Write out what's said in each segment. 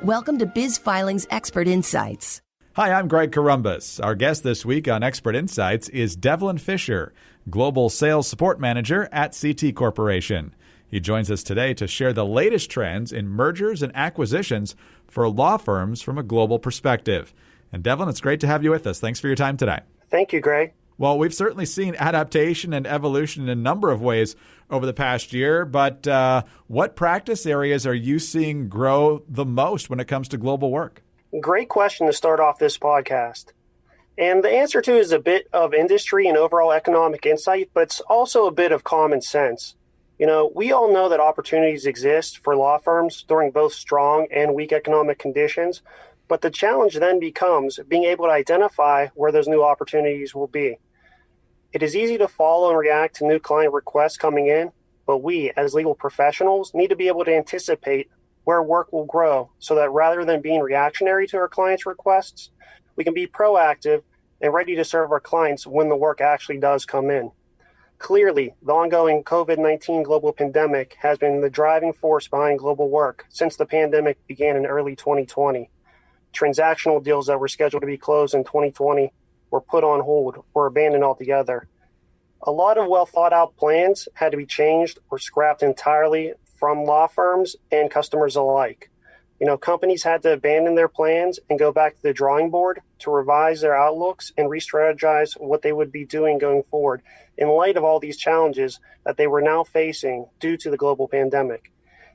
Welcome to Biz Filing's Expert Insights. Hi, I'm Greg Corombos. Our guest this week on Expert Insights is Devlin Fisher, Global Sales Support Manager at CT Corporation. He joins us today to share the latest trends in mergers and acquisitions for law firms from a global perspective. And Devlin, it's great to have you with us. Thanks for your time today. Thank you, Greg. Well, we've certainly seen adaptation and evolution in a number of ways over the past year, but what practice areas are you seeing grow the most when it comes to global work? Great question to start off this podcast. And the answer to is a bit of industry and overall economic insight, but it's also a bit of common sense. You know, we all know that opportunities exist for law firms during both strong and weak economic conditions, but the challenge then becomes being able to identify where those new opportunities will be. It is easy to follow and react to new client requests coming in, but we, as legal professionals, need to be able to anticipate where work will grow so that rather than being reactionary to our clients' requests, we can be proactive and ready to serve our clients when the work actually does come in. Clearly, the ongoing COVID-19 global pandemic has been the driving force behind global work since the pandemic began in early 2020. Transactional deals that were scheduled to be closed in 2020 were put on hold or abandoned altogether. A lot of well-thought-out plans had to be changed or scrapped entirely from law firms and customers alike. You know, companies had to abandon their plans and go back to the drawing board to revise their outlooks and re-strategize what they would be doing going forward in light of all these challenges that they were now facing due to the global pandemic.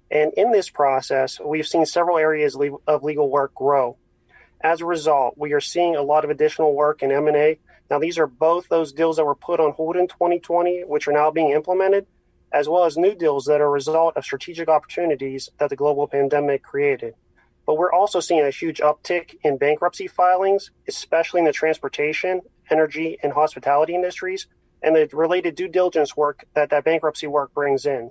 And in this process, we've seen several areas of legal work grow. As a result, we are seeing a lot of additional work in M&A. Now, these are both those deals that were put on hold in 2020, which are now being implemented, as well as new deals that are a result of strategic opportunities that the global pandemic created. But we're also seeing a huge uptick in bankruptcy filings, especially in the transportation, energy, and hospitality industries, and the related due diligence work that bankruptcy work brings in.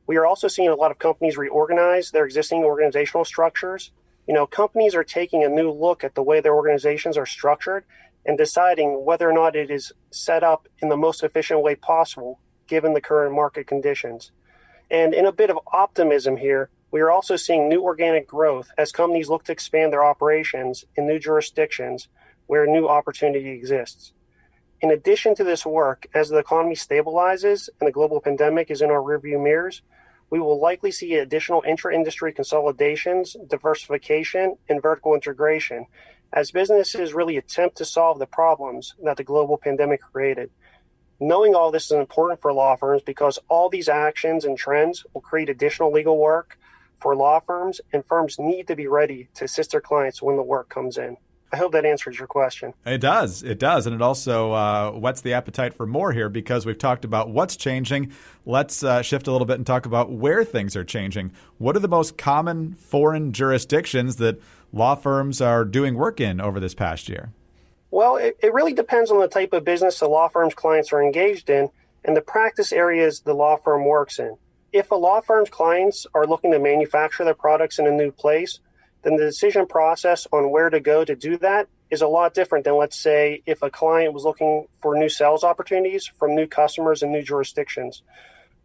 We are also seeing a lot of companies reorganize their existing organizational structures. You know, companies are taking a new look at the way their organizations are structured and deciding whether or not it is set up in the most efficient way possible, given the current market conditions. And in a bit of optimism here, we are also seeing new organic growth as companies look to expand their operations in new jurisdictions where new opportunity exists. In addition to this work, as the economy stabilizes and the global pandemic is in our rearview mirrors, we will likely see additional intra-industry consolidations, diversification, and vertical integration as businesses really attempt to solve the problems that the global pandemic created. Knowing all this is important for law firms because all these actions and trends will create additional legal work for law firms, and firms need to be ready to assist their clients when the work comes in. I hope that answers your question. It does. It does. And it also whets the appetite for more here because we've talked about what's changing. Let's shift a little bit and talk about where things are changing. What are the most common foreign jurisdictions that law firms are doing work in over this past year? Well, it really depends on the type of business the law firm's clients are engaged in and the practice areas the law firm works in. If a law firm's clients are looking to manufacture their products in a new place, then the decision process on where to go to do that is a lot different than, let's say, if a client was looking for new sales opportunities from new customers in new jurisdictions.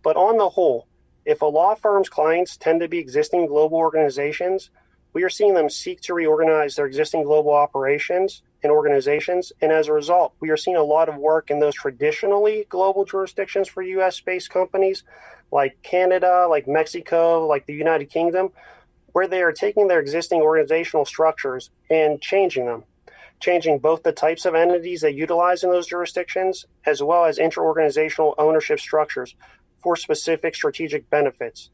But on the whole, if a law firm's clients tend to be existing global organizations, we are seeing them seek to reorganize their existing global operations and organizations. And as a result, we are seeing a lot of work in those traditionally global jurisdictions for U.S.-based companies like Canada, like Mexico, like the United Kingdom, where they are taking their existing organizational structures and changing them, changing both the types of entities they utilize in those jurisdictions, as well as inter-organizational ownership structures for specific strategic benefits.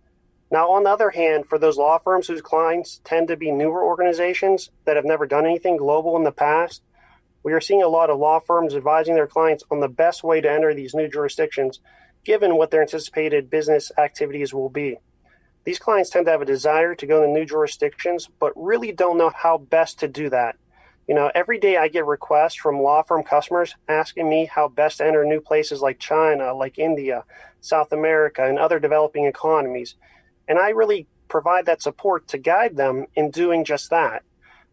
Now, on the other hand, for those law firms whose clients tend to be newer organizations that have never done anything global in the past, we are seeing a lot of law firms advising their clients on the best way to enter these new jurisdictions, given what their anticipated business activities will be. These clients tend to have a desire to go to new jurisdictions, but really don't know how best to do that. You know, every day I get requests from law firm customers asking me how best to enter new places like China, like India, South America, and other developing economies. And I really provide that support to guide them in doing just that.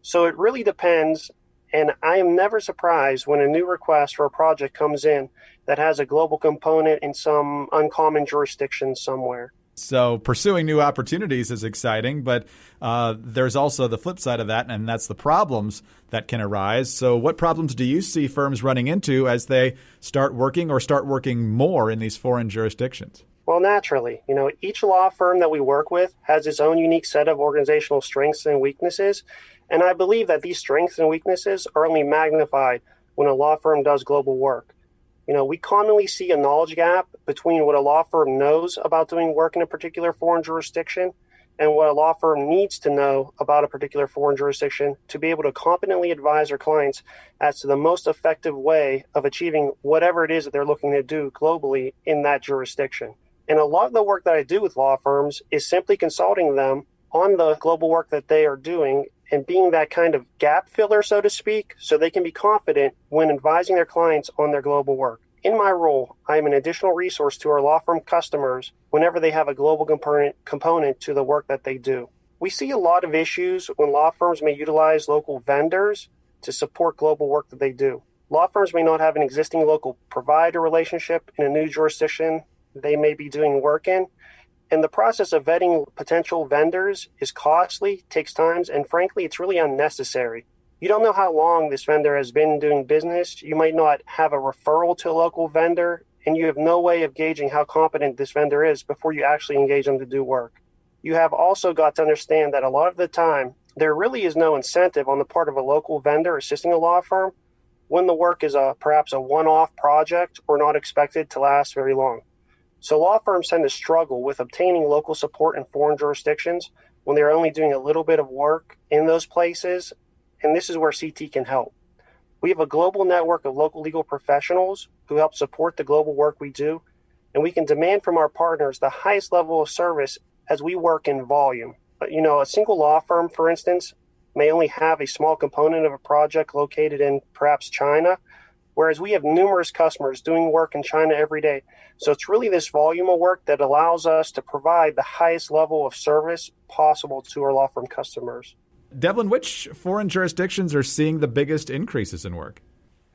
So it really depends, and I am never surprised when a new request for a project comes in that has a global component in some uncommon jurisdiction somewhere. So pursuing new opportunities is exciting, but there's also the flip side of that, and that's the problems that can arise. So what problems do you see firms running into as they start working more in these foreign jurisdictions? Well, naturally, each law firm that we work with has its own unique set of organizational strengths and weaknesses. And I believe that these strengths and weaknesses are only magnified when a law firm does global work. We commonly see a knowledge gap between what a law firm knows about doing work in a particular foreign jurisdiction and what a law firm needs to know about a particular foreign jurisdiction to be able to competently advise their clients as to the most effective way of achieving whatever it is that they're looking to do globally in that jurisdiction. And a lot of the work that I do with law firms is simply consulting them on the global work that they are doing and being that kind of gap filler, so to speak, so they can be confident when advising their clients on their global work. In my role, I am an additional resource to our law firm customers whenever they have a global component to the work that they do. We see a lot of issues when law firms may utilize local vendors to support global work that they do. Law firms may not have an existing local provider relationship in a new jurisdiction they may be doing work in, and the process of vetting potential vendors is costly, takes time, and frankly, it's really unnecessary. You don't know how long this vendor has been doing business. You might not have a referral to a local vendor, and you have no way of gauging how competent this vendor is before you actually engage them to do work. You have also got to understand that a lot of the time, there really is no incentive on the part of a local vendor assisting a law firm when the work is perhaps a one-off project or not expected to last very long. So law firms tend to struggle with obtaining local support in foreign jurisdictions when they're only doing a little bit of work in those places, and this is where CT can help. We have a global network of local legal professionals who help support the global work we do, and we can demand from our partners the highest level of service as we work in volume. A single law firm, for instance, may only have a small component of a project located in perhaps China, whereas we have numerous customers doing work in China every day. So it's really this volume of work that allows us to provide the highest level of service possible to our law firm customers. Devlin, which foreign jurisdictions are seeing the biggest increases in work?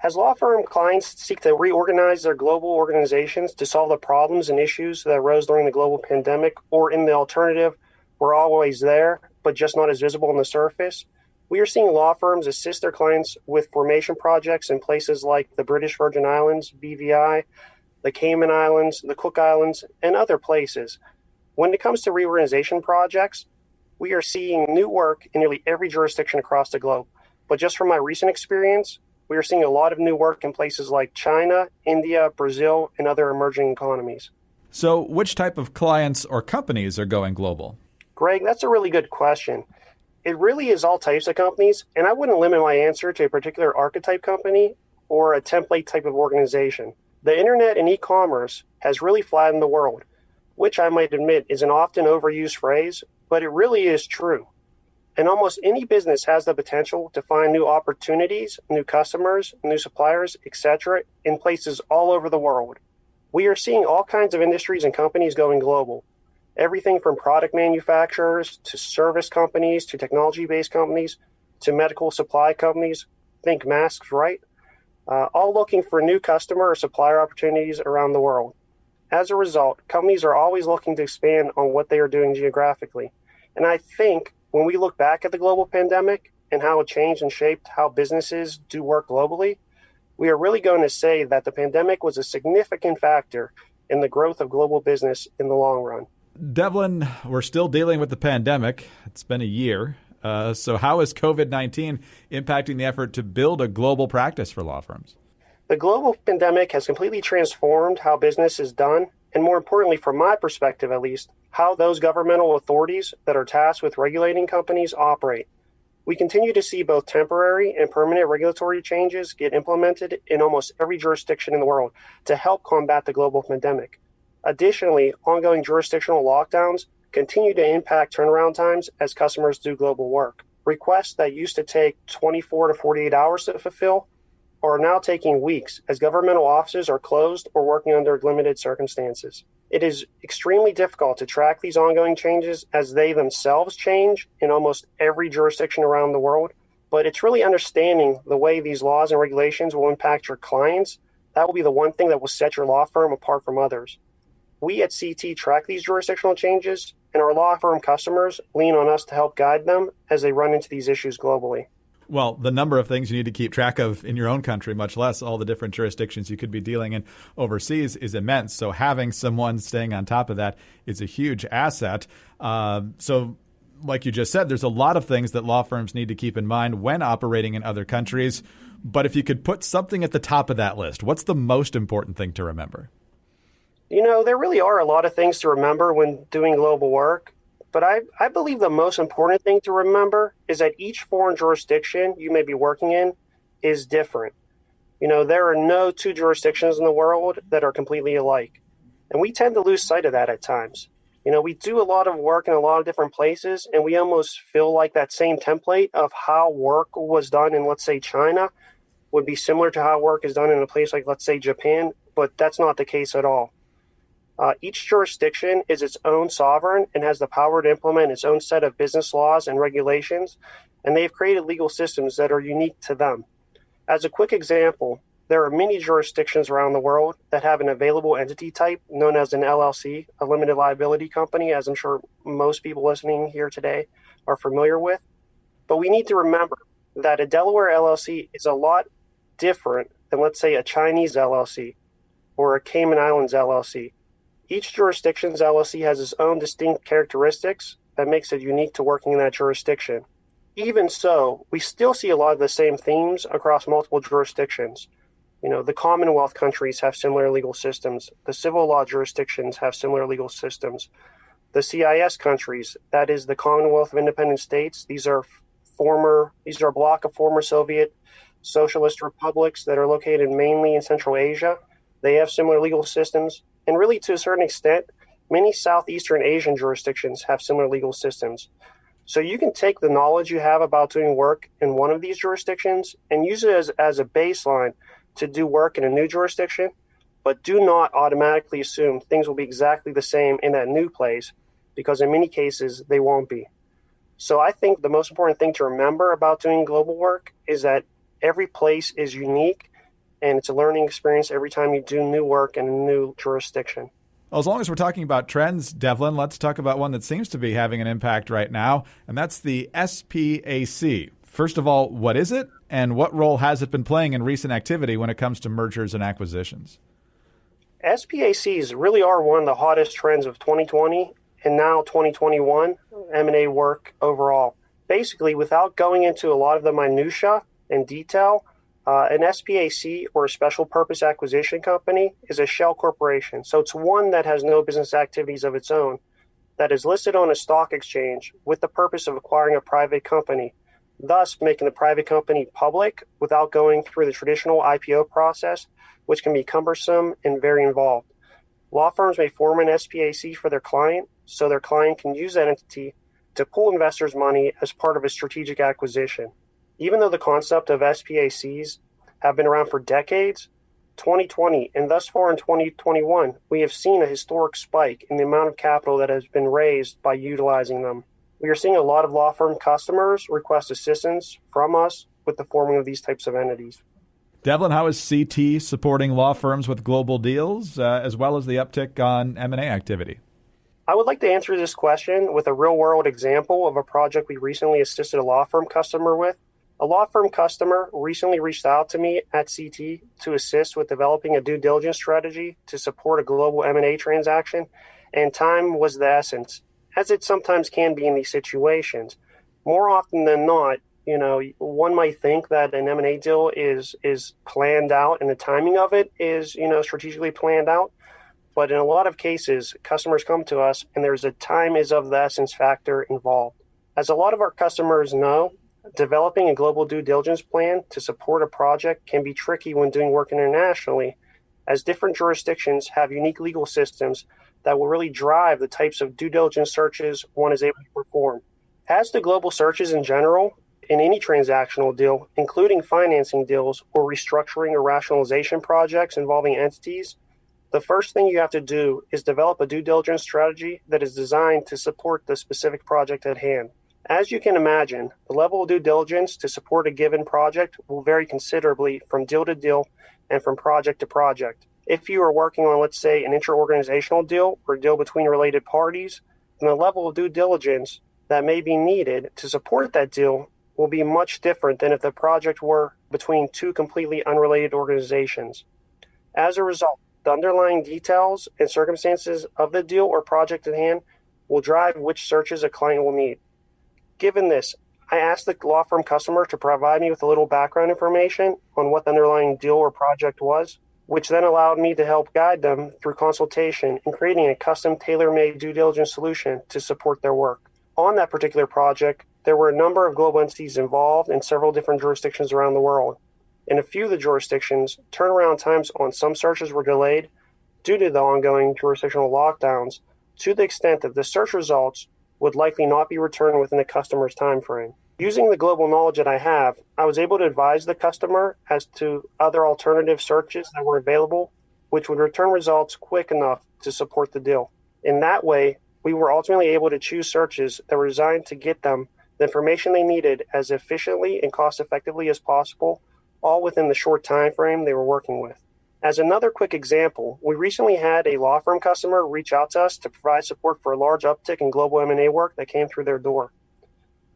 As law firm clients seek to reorganize their global organizations to solve the problems and issues that arose during the global pandemic, or in the alternative, we're always there, but just not as visible on the surface, we are seeing law firms assist their clients with formation projects in places like the British Virgin Islands, BVI, the Cayman Islands, the Cook Islands, and other places. When it comes to reorganization projects, we are seeing new work in nearly every jurisdiction across the globe. But just from my recent experience, we are seeing a lot of new work in places like China, India, Brazil, and other emerging economies. So which type of clients or companies are going global? Greg, that's a really good question. It really is all types of companies, and I wouldn't limit my answer to a particular archetype company or a template type of organization. The internet and e-commerce has really flattened the world, which I might admit is an often overused phrase, but it really is true. And almost any business has the potential to find new opportunities, new customers, new suppliers, etc., in places all over the world. We are seeing all kinds of industries and companies going global. Everything from product manufacturers to service companies to technology-based companies to medical supply companies, think masks, right? All looking for new customer or supplier opportunities around the world. As a result, companies are always looking to expand on what they are doing geographically. And I think when we look back at the global pandemic and how it changed and shaped how businesses do work globally, we are really going to say that the pandemic was a significant factor in the growth of global business in the long run. Devlin, we're still dealing with the pandemic. It's been a year. So how is COVID-19 impacting the effort to build a global practice for law firms? The global pandemic has completely transformed how business is done, and more importantly, from my perspective at least, how those governmental authorities that are tasked with regulating companies operate. We continue to see both temporary and permanent regulatory changes get implemented in almost every jurisdiction in the world to help combat the global pandemic. Additionally, ongoing jurisdictional lockdowns continue to impact turnaround times as customers do global work. Requests that used to take 24 to 48 hours to fulfill are now taking weeks as governmental offices are closed or working under limited circumstances. It is extremely difficult to track these ongoing changes as they themselves change in almost every jurisdiction around the world, but it's really understanding the way these laws and regulations will impact your clients. That will be the one thing that will set your law firm apart from others. We at CT track these jurisdictional changes, and our law firm customers lean on us to help guide them as they run into these issues globally. Well, the number of things you need to keep track of in your own country, much less all the different jurisdictions you could be dealing in overseas, is immense. So having someone staying on top of that is a huge asset. So like you just said, there's a lot of things that law firms need to keep in mind when operating in other countries. But if you could put something at the top of that list, what's the most important thing to remember? There really are a lot of things to remember when doing global work. But I believe the most important thing to remember is that each foreign jurisdiction you may be working in is different. There are no two jurisdictions in the world that are completely alike. And we tend to lose sight of that at times. We do a lot of work in a lot of different places, and we almost feel like that same template of how work was done in, let's say, China would be similar to how work is done in a place like, let's say, Japan, but that's not the case at all. Each jurisdiction is its own sovereign and has the power to implement its own set of business laws and regulations, and they've created legal systems that are unique to them. As a quick example, there are many jurisdictions around the world that have an available entity type known as an LLC, a limited liability company, as I'm sure most people listening here today are familiar with. But we need to remember that a Delaware LLC is a lot different than, let's say, a Chinese LLC or a Cayman Islands LLC. Each jurisdiction's LLC has its own distinct characteristics that makes it unique to working in that jurisdiction. Even so, we still see a lot of the same themes across multiple jurisdictions. The Commonwealth countries have similar legal systems. The civil law jurisdictions have similar legal systems. The CIS countries, that is the Commonwealth of Independent States, these are a block of former Soviet socialist republics that are located mainly in Central Asia. They have similar legal systems. And really, to a certain extent, many Southeastern Asian jurisdictions have similar legal systems. So you can take the knowledge you have about doing work in one of these jurisdictions and use it as a baseline to do work in a new jurisdiction, but do not automatically assume things will be exactly the same in that new place, because in many cases, they won't be. So I think the most important thing to remember about doing global work is that every place is unique, and it's a learning experience every time you do new work in a new jurisdiction. Well, as long as we're talking about trends, Devlin, let's talk about one that seems to be having an impact right now, and that's the SPAC. First of all, what is it, and what role has it been playing in recent activity when it comes to mergers and acquisitions? SPACs really are one of the hottest trends of 2020 and now 2021 M&A work overall. Basically, without going into a lot of the minutia and detail, an SPAC, or a special purpose acquisition company, is a shell corporation. So it's one that has no business activities of its own, that is listed on a stock exchange with the purpose of acquiring a private company, thus making the private company public without going through the traditional IPO process, which can be cumbersome and very involved. Law firms may form an SPAC for their client, so their client can use that entity to pool investors' money as part of a strategic acquisition. Even though the concept of SPACs have been around for decades, 2020 and thus far in 2021, we have seen a historic spike in the amount of capital that has been raised by utilizing them. We are seeing a lot of law firm customers request assistance from us with the forming of these types of entities. Devlin, how is CT supporting law firms with global deals, as well as the uptick on M&A activity? I would like to answer this question with a real-world example of a project we recently assisted a law firm customer with. A law firm customer recently reached out to me at CT to assist with developing a due diligence strategy to support a global M&A transaction, and time was the essence, as it sometimes can be in these situations. More often than not, one might think that an M&A deal is planned out and the timing of it is, strategically planned out. But in a lot of cases, customers come to us and there's a time is of the essence factor involved. As a lot of our customers know, developing a global due diligence plan to support a project can be tricky when doing work internationally, as different jurisdictions have unique legal systems that will really drive the types of due diligence searches one is able to perform. As to global searches in general, in any transactional deal, including financing deals or restructuring or rationalization projects involving entities, the first thing you have to do is develop a due diligence strategy that is designed to support the specific project at hand. As you can imagine, the level of due diligence to support a given project will vary considerably from deal to deal and from project to project. If you are working on, let's say, an intra-organizational deal or a deal between related parties, then the level of due diligence that may be needed to support that deal will be much different than if the project were between two completely unrelated organizations. As a result, the underlying details and circumstances of the deal or project at hand will drive which searches a client will need. Given this, I asked the law firm customer to provide me with a little background information on what the underlying deal or project was, which then allowed me to help guide them through consultation in creating a custom tailor-made due diligence solution to support their work. On that particular project, there were a number of global entities involved in several different jurisdictions around the world. In a few of the jurisdictions, turnaround times on some searches were delayed due to the ongoing jurisdictional lockdowns, to the extent that the search results would likely not be returned within the customer's time frame. Using the global knowledge that I have, I was able to advise the customer as to other alternative searches that were available, which would return results quick enough to support the deal. In that way, we were ultimately able to choose searches that were designed to get them the information they needed as efficiently and cost effectively as possible, all within the short time frame they were working with. As another quick example, we recently had a law firm customer reach out to us to provide support for a large uptick in global M&A work that came through their door.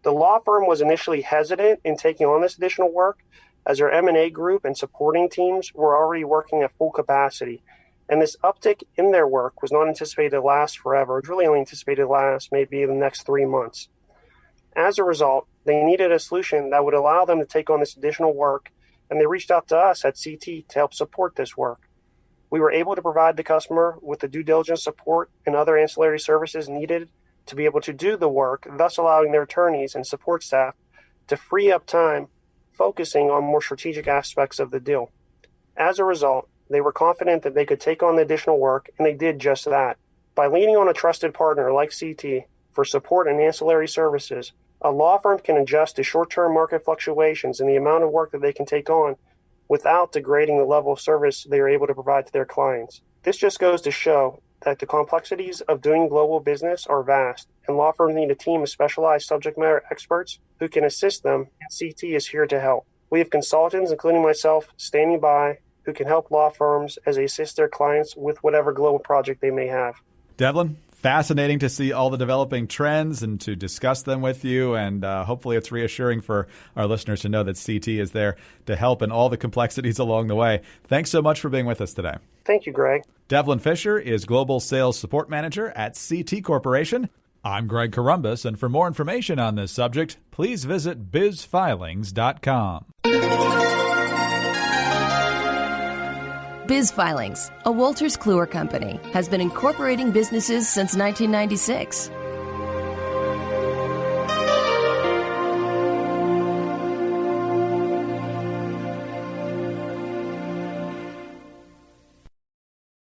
The law firm was initially hesitant in taking on this additional work, as their M&A group and supporting teams were already working at full capacity, and this uptick in their work was not anticipated to last forever. It was really only anticipated to last maybe the next 3 months. As a result, they needed a solution that would allow them to take on this additional work, and they reached out to us at CT to help support this work. We were able to provide the customer with the due diligence support and other ancillary services needed to be able to do the work, thus allowing their attorneys and support staff to free up time focusing on more strategic aspects of the deal. As a result, they were confident that they could take on the additional work, and they did just that. By leaning on a trusted partner like CT for support and ancillary services, a law firm can adjust to short-term market fluctuations in the amount of work that they can take on without degrading the level of service they are able to provide to their clients. This just goes to show that the complexities of doing global business are vast, and law firms need a team of specialized subject matter experts who can assist them, and CT is here to help. We have consultants, including myself, standing by who can help law firms as they assist their clients with whatever global project they may have. Devlin, fascinating to see all the developing trends and to discuss them with you. And hopefully it's reassuring for our listeners to know that CT is there to help in all the complexities along the way. Thanks so much for being with us today. Thank you, Greg. Devlin Fisher is Global Sales Support Manager at CT Corporation. I'm Greg Columbus, and for more information on this subject, please visit bizfilings.com. Biz Filings, a Wolters Kluwer company, has been incorporating businesses since 1996.